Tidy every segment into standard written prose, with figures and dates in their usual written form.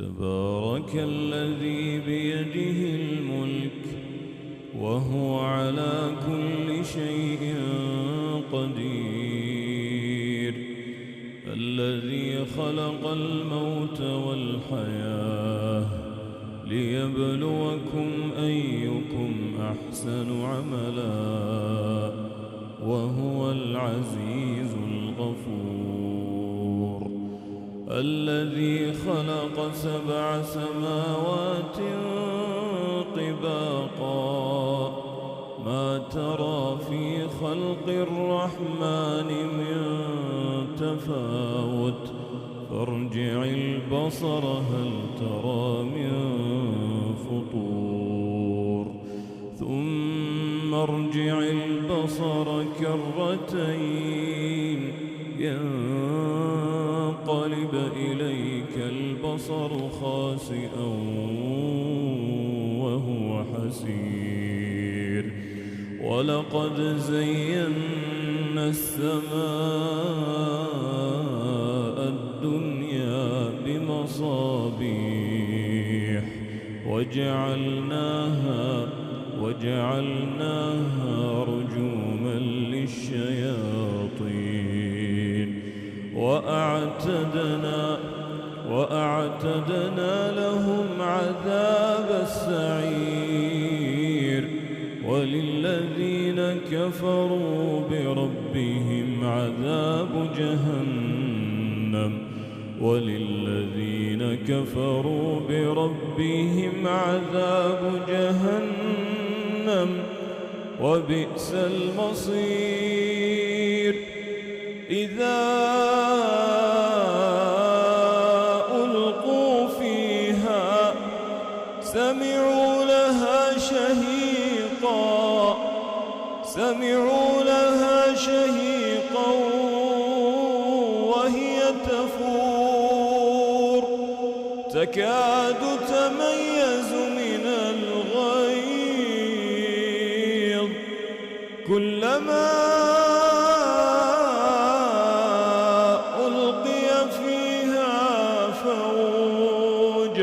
تبارك الذي بيده الملك وهو على كل شيء قدير، الذي خلق الموت والحياة ليبلوكم أيكم أحسن عملا وهو العزيز الغفور، الذي خلق 7 سماوات طباقا ما ترى في خلق الرحمن من تفاوت فارجع البصر هل ترى من فطور ثم ارجع البصر كرتين ينقلب إليك البصر خاسئا وهو حسير، ولقد زينا السماء الدنيا بمصابيح وجعلناها رجوما للشياطين وأعتدنا لهم عذاب السعير، وللذين كفروا بربهم عذاب جهنم وبئس المصير. إذا ألقوا فيها سمعوا لها شهيقا وهي تفور تكاد تميز من الغيظ، كلما ألقي فيها فوج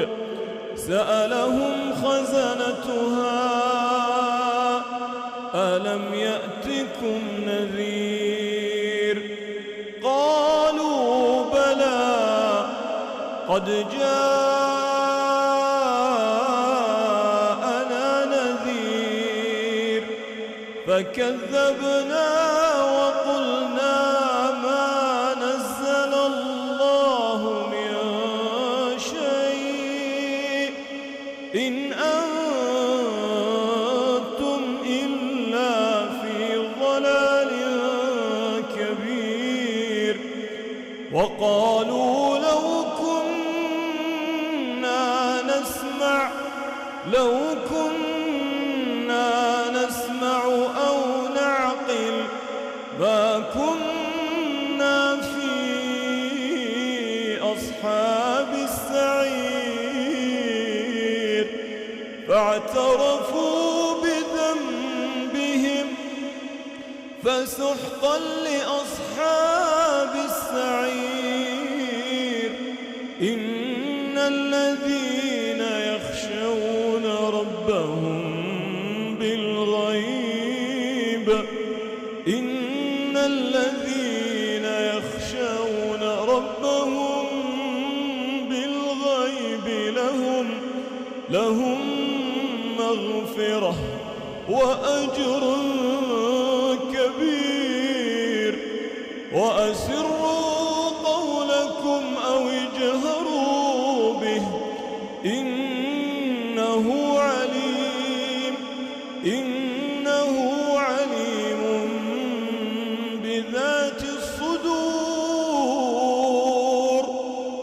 سألهم خزنتها ألم يأتكم نذير؟ قالوا بلى قد جاءنا نذير فكذبنا وقلنا ما نزل الله من شيء إن أنتم إلا في ضلال كبير. وقالوا لو كنا نسمع أو نعقل ما كنا في أصحاب السعير، فاعترفوا بذنبهم فسحقا لأصحاب السعير. إن الذين يخشون ربهم بالغيب لهم مغفرة وأجر كبير. وأسروا قولكم أو اجهروا به إنه عليم بذات الصدور.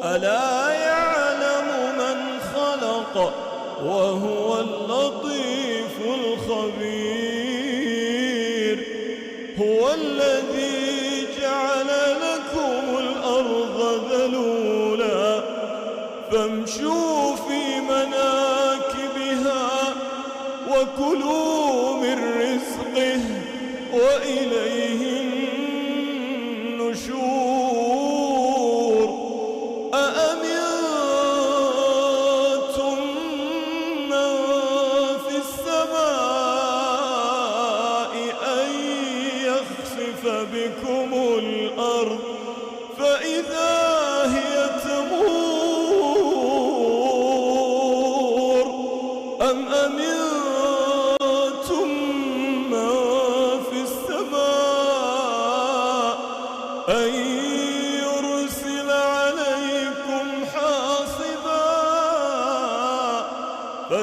ألا يعلم من خلق وهو اللطيف الخبير. هو الذي جعل لكم الأرض ذلولا فامشوا في مناكبها وكلوا من رزقه وإليه النشور. أأمنتم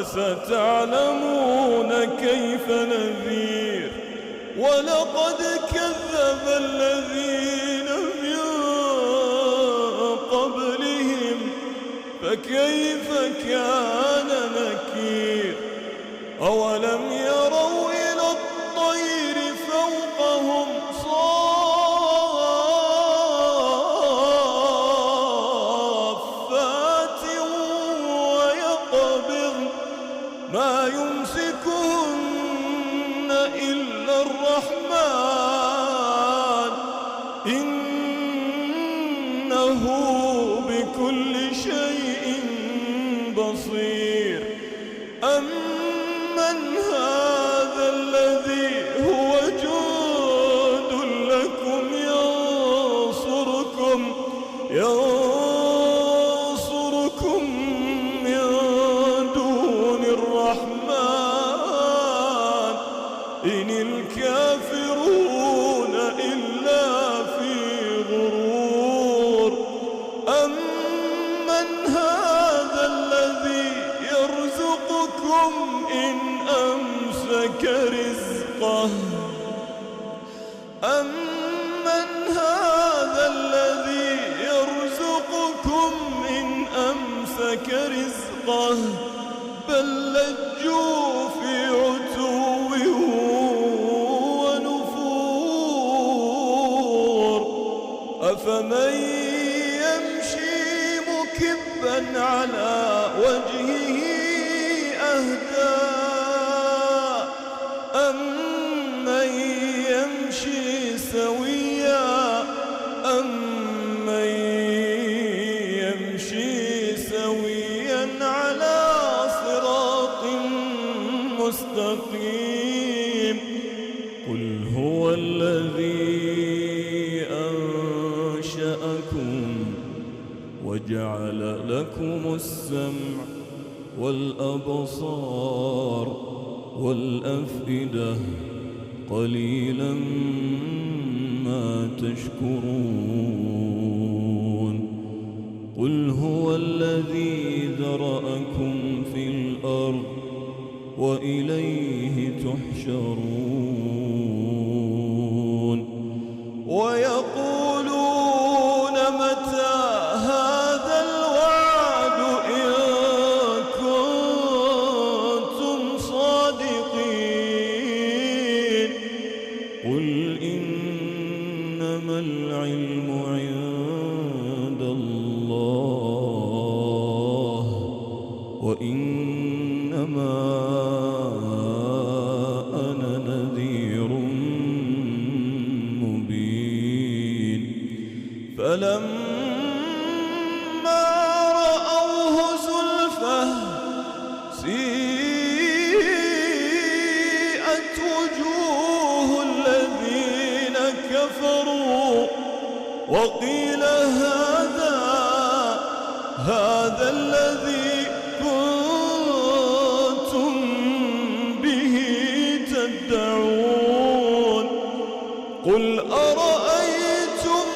فستعلمون كيف نذير. ولقد كذب الذين من قبلهم فكيف كان نكير. أولم يروا إلى الطير فوقهم صافات ويقبض ما يمسكهن إلا الرحمن إنه بكل شيء بصير. أمن هذا الذي هو جند لكم ينصركم من دون الرحمن إن الكافرون إلا في غرور. أمن هذا الذي يرزقكم إن أمسك رزقه أمن هذا الذي يرزقكم إن أمسك رزقه بل لجوا في عتو ونفور. أفمن يمشي مكبا على وجهه أهدى أمن يمشي سويا على صراط مستقيم. قل هو الذي أنشأكم وجعل لكم السمع والأبصار والأفئدة قليلا ما تشكرون. قل هو الذي ذرأكم في الأرض وإليه تحشرون. ويقولون متى هذا الوعد إن كنتم صادقين. قل إنما العلم عند الله وإنما أنا نذير مبين. فلما رأوه زلفة سيئت وجوه الذين كفروا وقيل هذا الذي كنتم به تدعون. قل أرأيتم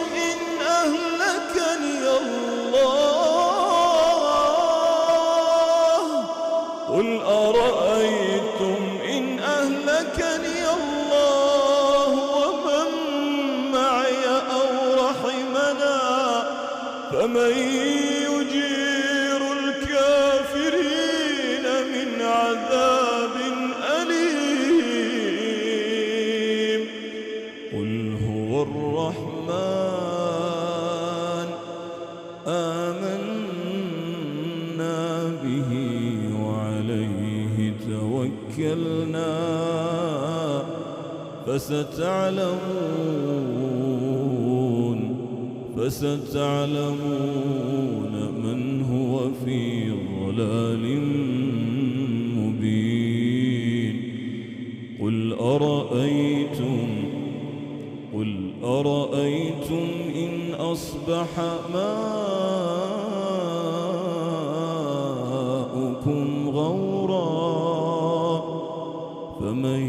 إن أهلكني الله ومن معي أو رحمنا فمن يجير الكافرين من عذاب أليم. قل هو الرحمن آمنا به وعليه توكلنا فستعلمون من هو في ضلال مبين. قل أرأيتم إن أصبح ماؤكم غورا فمن